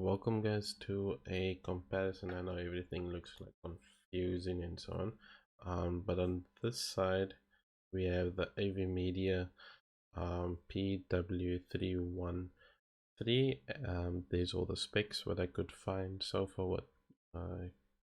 Welcome guys to a comparison. I know everything looks like confusing and so on, but on this side we have the AverMedia PW313. There's all the specs what I could find so far, what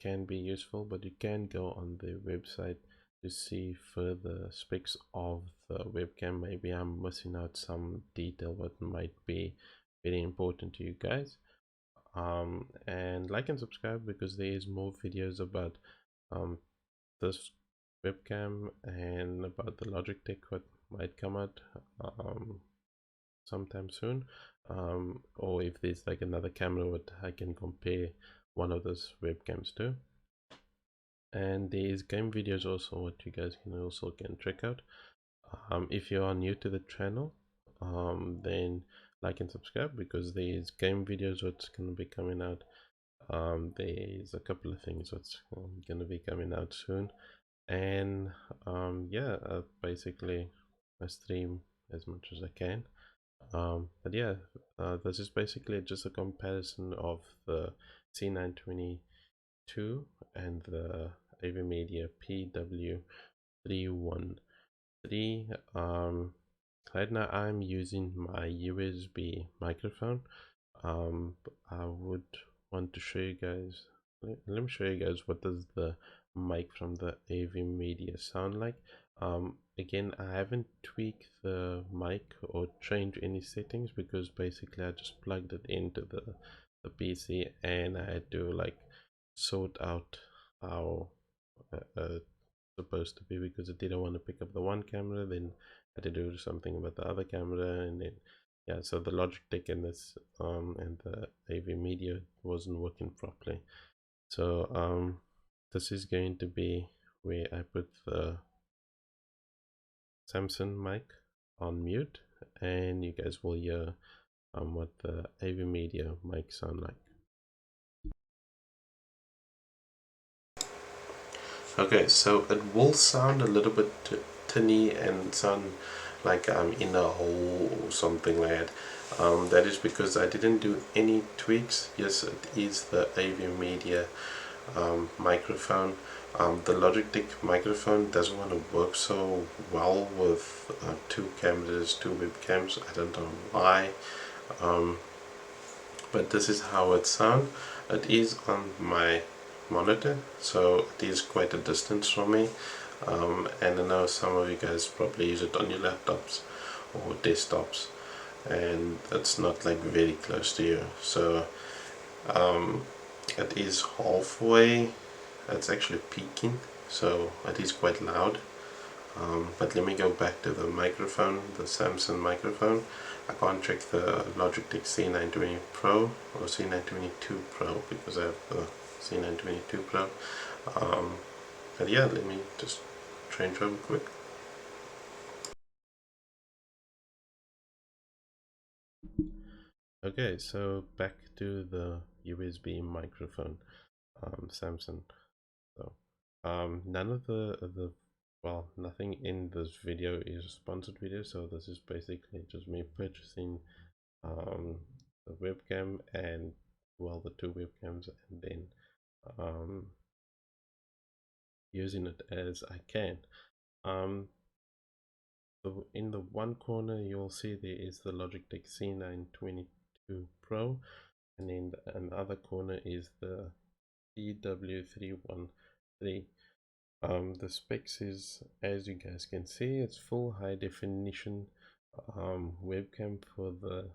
can be useful, but you can go on the website to see further specs of the webcam. Maybe I'm missing out some detail what might be very important to you guys. And like and subscribe because there is more videos about this webcam and about the Logitech what might come out sometime soon, or if there's like another camera what I can compare one of those webcams to. And there's game videos also what you guys can check out. If you are new to the channel, then like and subscribe because there's game videos what's going to be coming out. There's a couple of things what's going to be coming out soon, and yeah, basically I stream as much as I can. But yeah, this is basically just a comparison of the C922 and the AverMedia PW313. Right now I'm using my USB microphone. I would want to show you guys, let me show you guys what does the mic from the AverMedia sound like. Again, I haven't tweaked the mic or changed any settings because basically I just plugged it into the PC and I had to like sort out how supposed to be, because it didn't want to pick up the one camera, then had to do something about the other camera, and then yeah, so the Logitech and this and the AverMedia wasn't working properly. So this is going to be where I put the Samsung mic on mute, and you guys will hear what the AverMedia mic sound like. Okay, so it will sound a little bit tinny and sound like I'm in a hole or something like that. That is because I didn't do any tweaks. Yes, it is the AverMedia microphone. The Logitech microphone doesn't want to work so well with two cameras, two webcams. I don't know why, but this is how it sounds. It is on my monitor, so it is quite a distance from me, and I know some of you guys probably use it on your laptops or desktops, and it's not like very close to you, so it is halfway. It's actually peaking, so it is quite loud. But let me go back to the microphone, the Samsung microphone. I can't check the Logitech C920 Pro or C922 Pro because I have the C922 Pro. But yeah, let me just change real quick. Okay, so back to the USB microphone, Samsung. So none of the well, nothing in this video is a sponsored video, so this is basically just me purchasing the webcam and well, the two webcams, and then using it as I can. So in the one corner you'll see there is the Logitech C922 Pro, and in the other corner is the PW313. The specs is, as you guys can see, it's full high definition webcam for the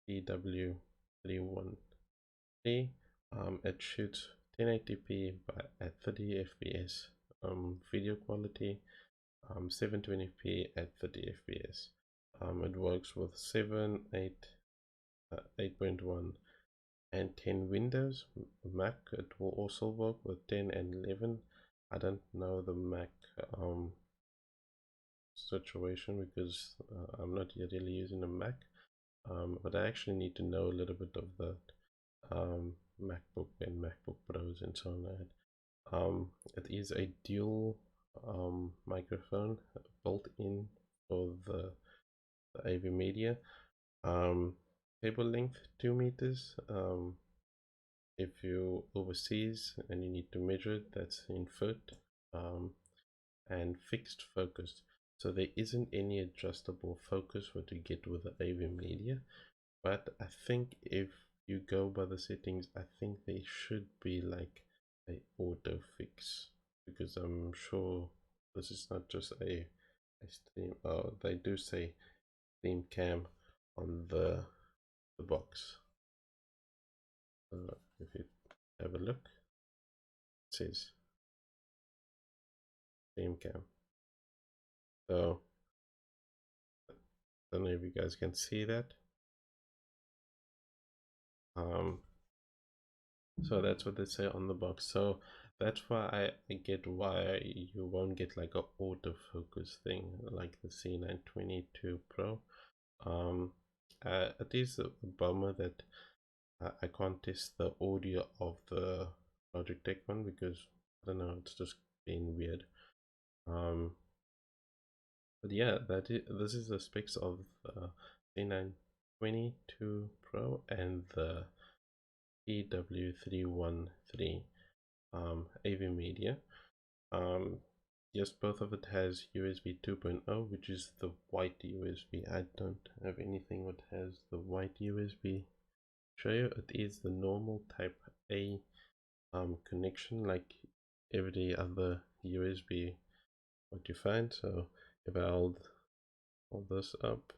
PW313. It shoots 1080p at 30 fps video quality, 720p at 30 fps. It works with 7, 8, 8.1 and 10 Windows. Mac, it will also work with 10 and 11. I don't know the Mac situation because I'm not really using a Mac, but I actually need to know a little bit of the MacBook and MacBook Pros and so on. It is a dual microphone built in for the AverMedia. cable length 2 meters. If you overseas and you need to measure it, that's in foot. And fixed focus. So there isn't any adjustable focus what you get with the AverMedia, but I think if you go by the settings, I think there should be like a auto fix, because I'm sure this is not just a stream. Oh, they do say stream cam on the box. If you have a look, it says stream cam. So I don't know if you guys can see that. So that's what they say on the box. So that's why I get why you won't get like a autofocus thing like the C922 Pro. It is a bummer that I can't test the audio of the Logitech one, because I don't know, it's just being weird. But yeah, this is the specs of the C922 Pro and the PW313 AverMedia. Yes, both of it has USB 2.0, which is the white USB. I don't have anything that has the white USB. Show you, it is the normal type A connection, like every other USB what you find. So if I hold this up,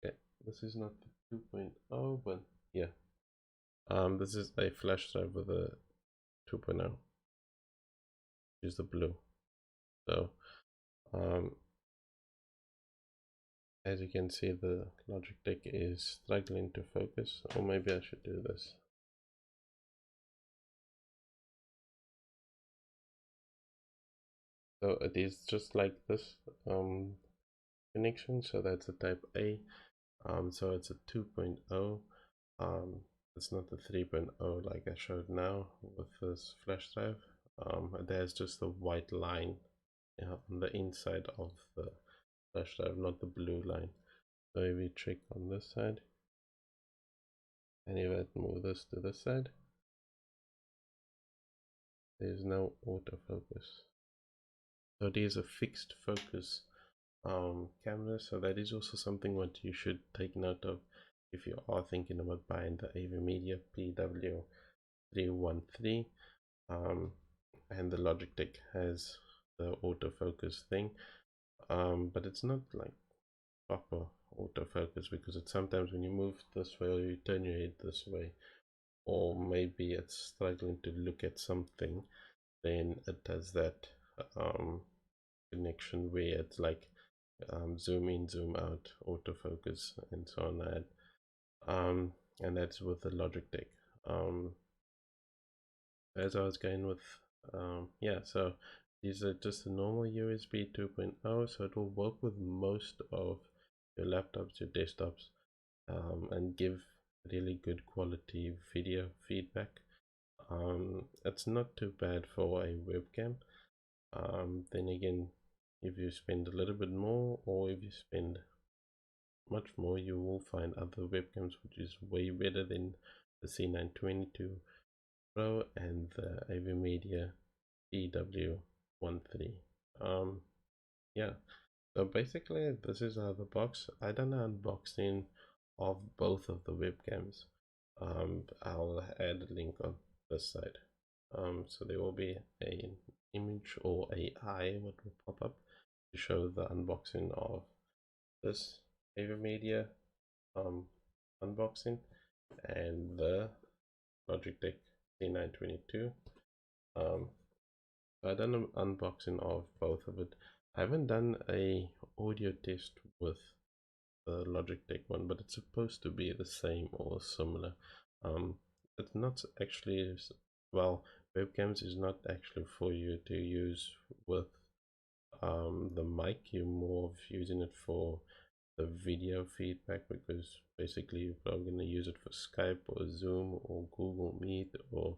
okay, this is not the 2.0, but yeah, this is a flash drive with a 2.0, which is the blue. So as you can see, the Logitech is struggling to focus, or maybe I should do this. So it is just like this connection. So that's a type A. So it's a 2.0. It's not the 3.0 like I showed now with this flash drive. There's just a white line on the inside of the flash drive, not the blue line. So if we check on this side, and if I move this to this side, there's no autofocus. So it is a fixed focus camera. So that is also something what you should take note of if you are thinking about buying the AverMedia PW313. And the Logitech has the autofocus thing, but it's not like proper autofocus, because it's sometimes when you move this way or you turn your head this way, or maybe it's struggling to look at something, then it does that connection where it's like zoom in, zoom out, autofocus, and so on. And that's with the Logitech. As I was going with, yeah, so these are just a normal USB 2.0, so it will work with most of your laptops, your desktops, and give really good quality video feedback. It's not too bad for a webcam. Then again, if you spend a little bit more, or if you spend much more, you will find other webcams which is way better than the C922 Pro and the AverMedia PW13. Yeah, so basically this is the box. I done an unboxing of both of the webcams. I'll add a link on this side. So there will be an image or a eye what will pop up to show the unboxing of this AverMedia unboxing and the Logitech C922. I done an unboxing of both of it. I haven't done a audio test with the Logitech one, but it's supposed to be the same or similar. It's not actually, well, webcams is not actually for you to use with the mic. You're more of using it for the video feedback, because basically you're probably going to use it for Skype or Zoom or Google Meet or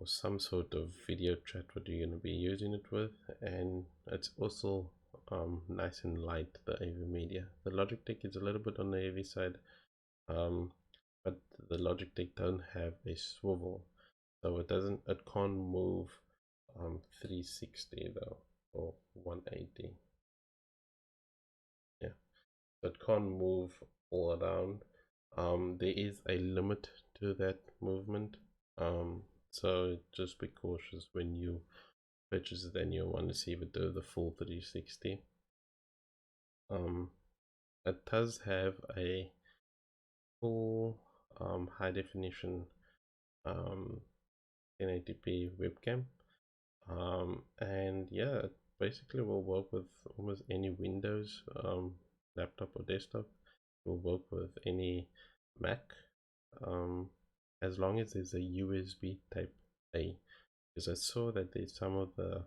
some sort of video chat what you're going to be using it with. And it's also nice and light, the AverMedia. The Logitech is a little bit on the heavy side, but the Logitech don't have a swivel, so it can't move 360 though, or 180. Yeah, so it can't move all around. There is a limit to that movement, so just be cautious when you purchase it and you want to see if it do the full 360. It does have a full high definition 1080p webcam, and yeah, it basically will work with almost any Windows laptop or desktop. It will work with any Mac, um, as long as there's a USB type A, because I saw that there's some of the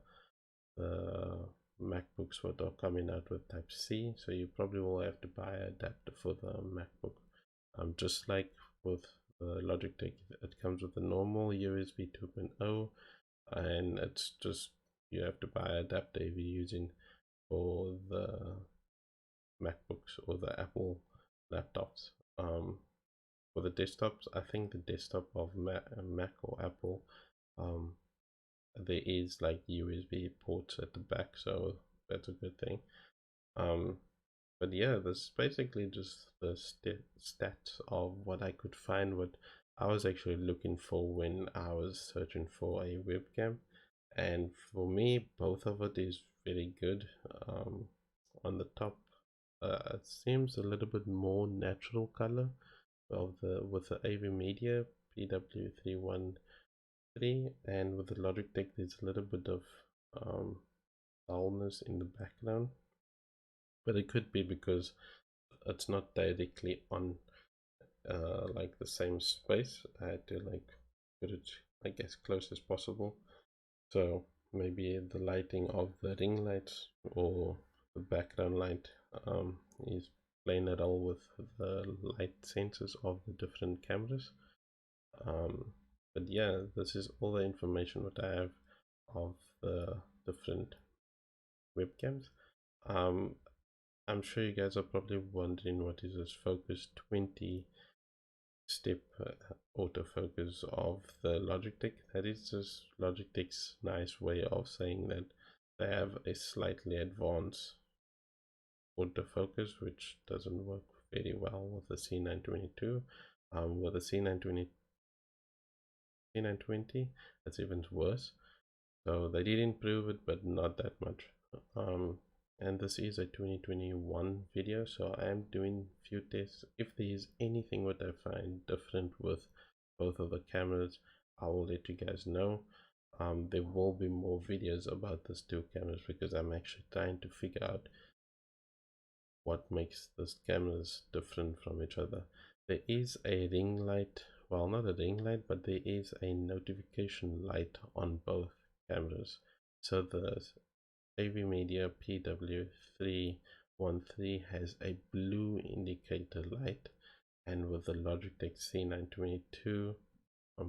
MacBooks what are coming out with type C, so you probably will have to buy an adapter for the MacBook. Just like with the Logitech, it comes with a normal USB 2.0, and it's just you have to buy an adapter if you're using for the MacBooks or the Apple laptops. For the desktops, I think the desktop of Mac or Apple, um, there is like USB ports at the back, so that's a good thing. But yeah, this is basically just the stats of what I could find, what I was actually looking for when I was searching for a webcam. And for me, both of it is very good. On the top, it seems a little bit more natural color of the with the AverMedia PW313, and with the Logitech, there's a little bit of dullness in the background, but it could be because it's not directly on like the same space. I had to like put it, I guess, close as possible. So maybe the lighting of the ring lights or the background light is playing it all with the light sensors of the different cameras. But yeah, this is all the information that I have of the different webcams. Um, I'm sure you guys are probably wondering what is this focus 20 step autofocus of the Logitech. That is just Logitech's nice way of saying that they have a slightly advanced autofocus, which doesn't work very well with the C922. With the C920, it's even worse. So they did improve it, but not that much. And this is a 2021 video, so I am doing few tests. If there is anything what I find different with both of the cameras, I will let you guys know. There will be more videos about these two cameras because I'm actually trying to figure out what makes these cameras different from each other. There is a ring light, well, not a ring light, but there is a notification light on both cameras. So the AverMedia PW313 has a blue indicator light, and with the Logitech C922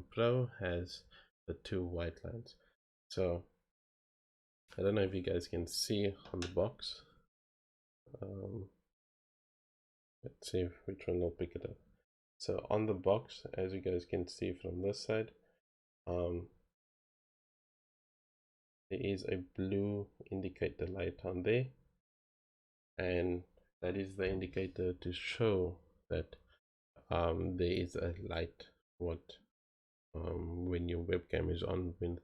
Pro has the two white lines. So I don't know if you guys can see on the box. Let's see which one will pick it up. So on the box, as you guys can see from this side, there is a blue indicator light on there, and that is the indicator to show that there is a light when your webcam is on with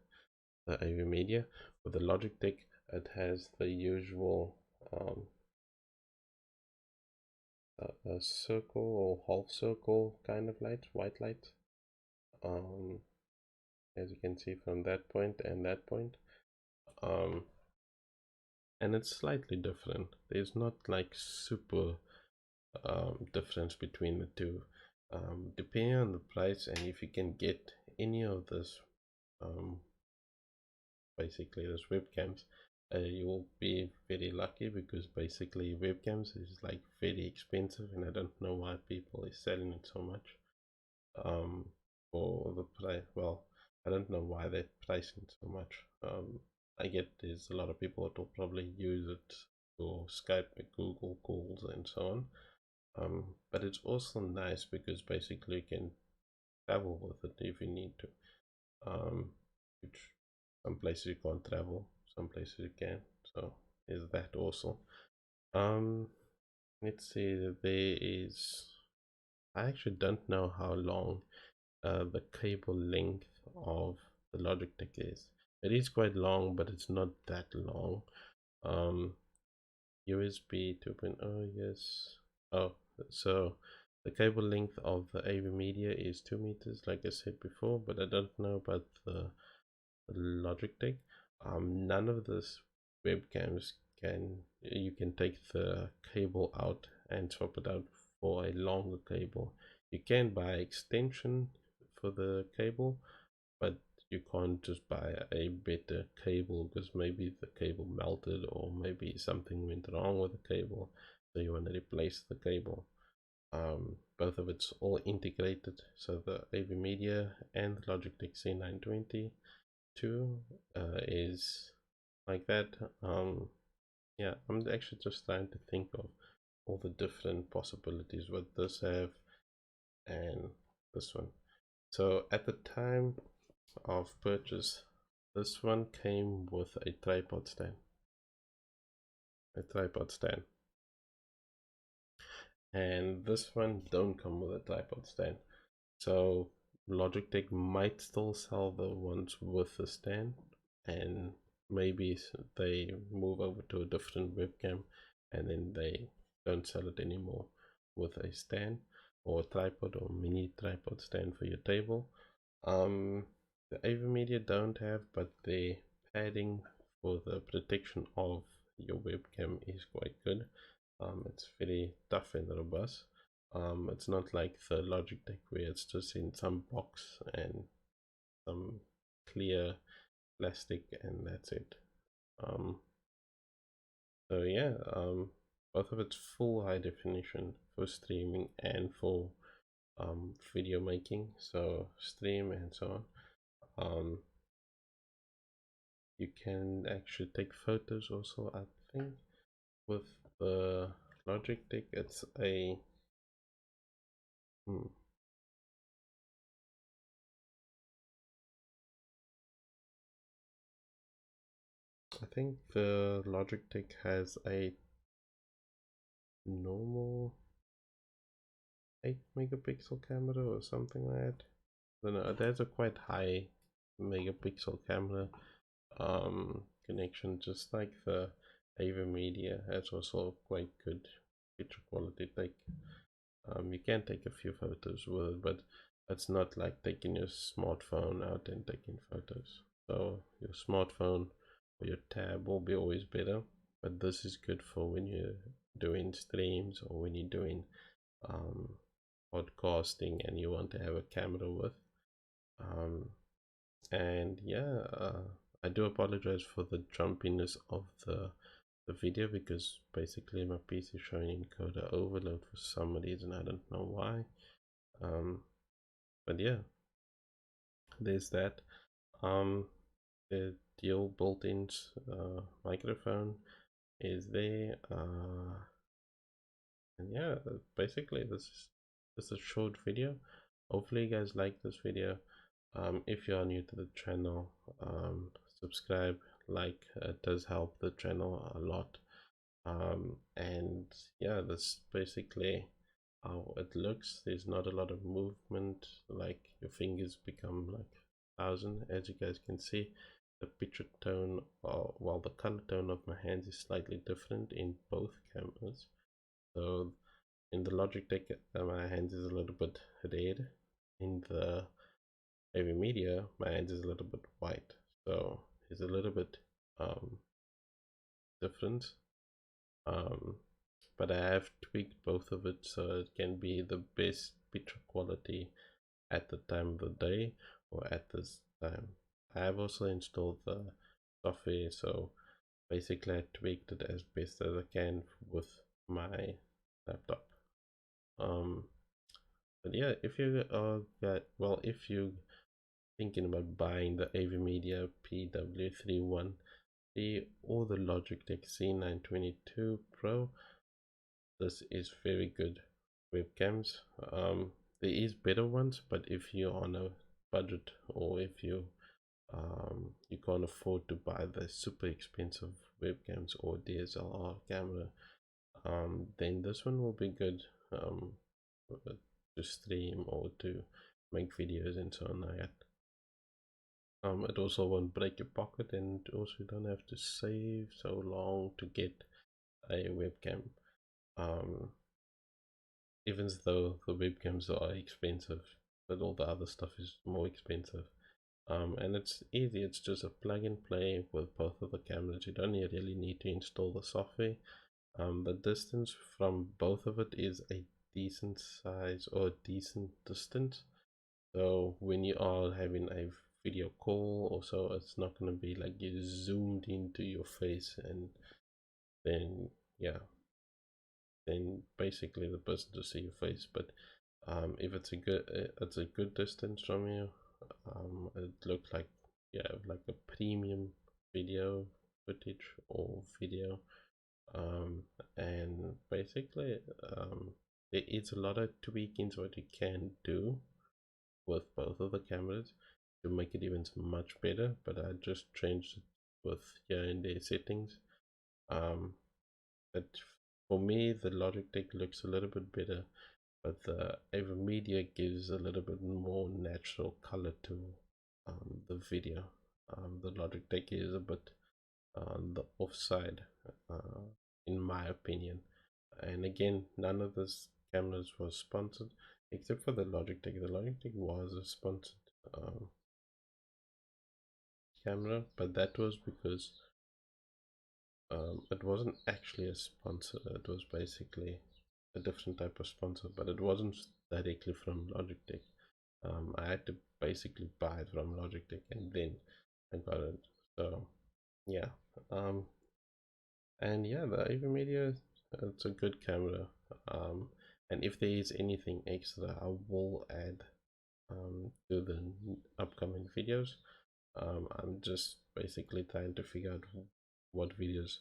the AverMedia. With the Logitech, it has the usual a circle or half circle kind of light, white light, as you can see from that point and that point. And it's slightly different. There's not like super difference between the two. Depending on the price and if you can get any of this basically those webcams, you will be very lucky, because basically webcams is like very expensive, and I don't know why people is selling it so much for the price. Well, I don't know why they're pricing so much. I get there's a lot of people that will probably use it for Skype, Google calls, and so on. But it's also nice because basically you can travel with it if you need to. Which some places you can't travel, some places you can. So is that also. Um, let's see. There is. I actually don't know how long the cable length of the Logitech is. It is quite long, but it's not that long. Um, USB 2.0, yes. Oh, so the cable length of the AverMedia is 2 meters, like I said before, but I don't know about the Logitech. None of this webcams you can take the cable out and swap it out for a longer cable. You can buy extension for the cable, but you can't just buy a better cable because maybe the cable melted or maybe something went wrong with the cable, so you want to replace the cable. Both of it's all integrated, so the AverMedia and the Logitech C922 is like that. Yeah, I'm actually just trying to think of all the different possibilities what this have and this one. So at the time of purchase, this one came with a tripod stand. And this one don't come with a tripod stand. So Logitech might still sell the ones with the stand, and maybe they move over to a different webcam and then they don't sell it anymore with a stand or a tripod or mini tripod stand for your table. The AverMedia don't have, but the padding for the protection of your webcam is quite good. It's very tough and robust. It's not like the Logitech where it's just in some box and some clear plastic and that's it. So yeah, both of it's full high definition for streaming and for video making. So stream and so on. You can actually take photos also, I think, with the Logitech. It's a I think the Logitech has a normal 8 megapixel camera or something like that. I don't know, there's a quite high megapixel camera connection, just like the AverMedia has also quite good picture quality. Like you can take a few photos with it, but it's not like taking your smartphone out and taking photos. So your smartphone or your tab will be always better, but this is good for when you're doing streams or when you're doing um, podcasting and you want to have a camera with. And yeah, I do apologize for the jumpiness of the video because basically my PC is showing encoder overload for some reason. I don't know why. But yeah, there's that. The dual built-in microphone is there. And yeah, basically this is a short video. Hopefully you guys like this video. If you are new to the channel, subscribe, like, it does help the channel a lot. And yeah, that's basically how it looks. There's not a lot of movement, like your fingers become like 1,000, as you guys can see. The picture tone, while the color tone of my hands is slightly different in both cameras. So in the Logitech, my hands is a little bit red. In the AverMedia, my hands is a little bit white. So it's a little bit different. But I have tweaked both of it so it can be the best picture quality at the time of the day or at this time. I have also installed the software, so basically I tweaked it as best as I can with my laptop. But yeah, if you if you thinking about buying the AverMedia PW313 or the Logitech C922 Pro, this is very good webcams. There is better ones, but if you're on a budget, or if you can't afford to buy the super expensive webcams or DSLR camera, then this one will be good to stream or to make videos and so on like that. It also won't break your pocket, and also you don't have to save so long to get a webcam. Even though the webcams are expensive, but all the other stuff is more expensive. And it's easy, it's just a plug and play with both of the cameras. You don't really need to install the software. The distance from both of it is a decent size, or a decent distance. So when you are having a video call or so, it's not going to be like you zoomed into your face, and then yeah, then basically the person to see your face. But if it's a good distance from you, it looked like, yeah, like a premium video footage or video. And basically there is a lot of tweakings what you can do with both of the cameras to make it even much better, but I just changed it with here and there settings. But for me, the Logitech looks a little bit better, but the AverMedia gives a little bit more natural color to the video. The Logitech is a bit on the offside, uh, in my opinion. And again, none of these cameras was sponsored except for the Logitech. The Logitech was a sponsored camera, but that was because it wasn't actually a sponsor. It was basically a different type of sponsor, but it wasn't directly from Logitech. I had to basically buy it from Logitech, and then I got it. So yeah, and yeah, the AverMedia, it's a good camera. And if there is anything extra, I will add to the upcoming videos. I'm just basically trying to figure out what videos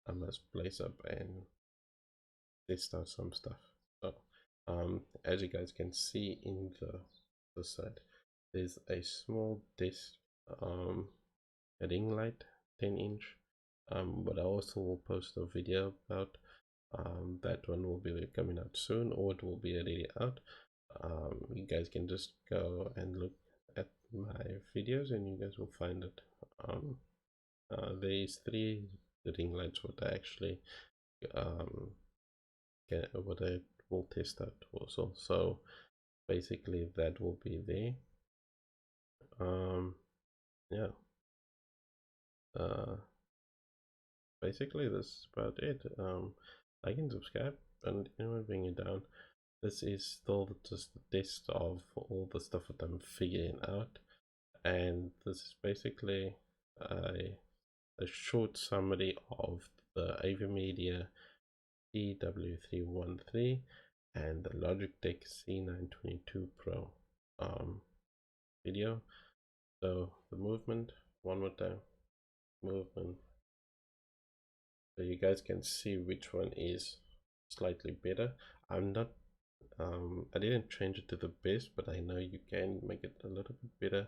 I must place up and test out some stuff. So as you guys can see in the side, there's a small desk ring light, 10-inch, but I also will post a video about that. One will be coming out soon, or it will be already out. You guys can just go and look at my videos and you guys will find it. There's 3 ring lights what I actually what I will test out also. So basically that will be there. Yeah, basically this is about it. Like and subscribe, and bring it down. This is still just the test of all the stuff that I'm figuring out, and this is basically a short summary of the AverMedia PW313 and the Logitech C922 Pro video. So the movement, one more time, movement, so you guys can see which one is slightly better. I'm not I didn't change it to the best, but I know you can make it a little bit better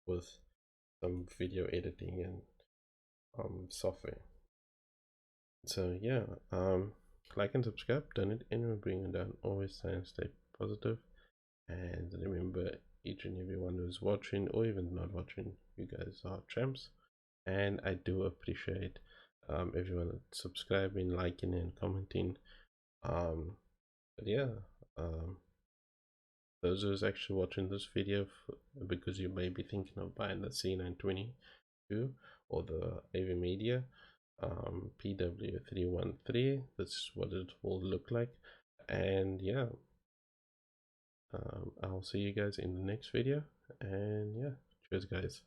with some video editing and software. So yeah, like and subscribe, don't let anyone bring you down. Always try and stay positive, and remember, each and everyone who's watching or even not watching, you guys are champs, and I do appreciate everyone subscribing, liking, and commenting. But yeah, those who's actually watching this video because you may be thinking of buying the C922 or the AverMedia PW313, this is what it will look like. And yeah, I'll see you guys in the next video, and yeah, cheers guys.